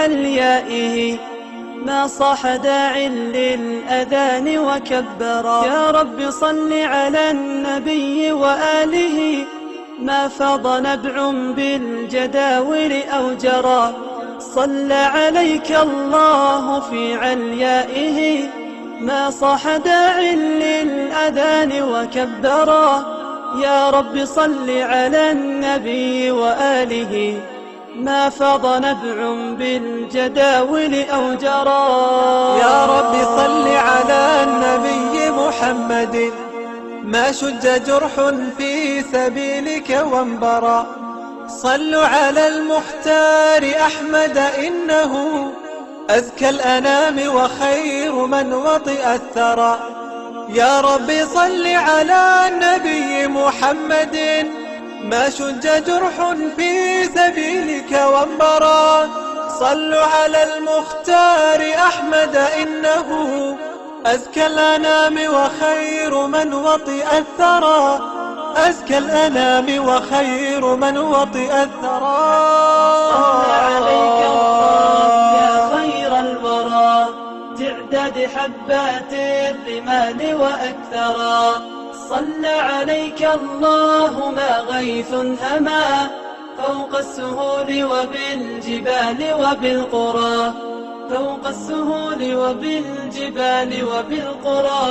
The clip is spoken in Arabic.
عليائه ما صاح داع للأذان وكبرا. يا رب صل على النبي وآله ما فاض نبع بالجداول أو جرى. صلى عليك الله في عليائه ما صاح داع للأذان وكبرا. يا رب صل على النبي وآله ما فاض نبع بالجداول أو جرى. يا رب صل على النبي محمد ما شج جرح في سبيلك وانبرى. صلوا على المختار أحمد إنه أزكى الأنام وخير من وطئ الثرى. يا رب صل على النبي محمد ما شج جرح في سبيلك وانبرى. صلوا على المختار أحمد إنه أزكى الأنام وخير من وطئ الثرى. أزكى الأنام وخير من وطئ الثرى. صلى عليك الله يا خير الورى تعداد حبات الرمال وأكثرا. صلى عليك الله ما غيث هما فوق السهول وبالجبال وبالقرى. فوق السهول وبالجبال وبالقرى.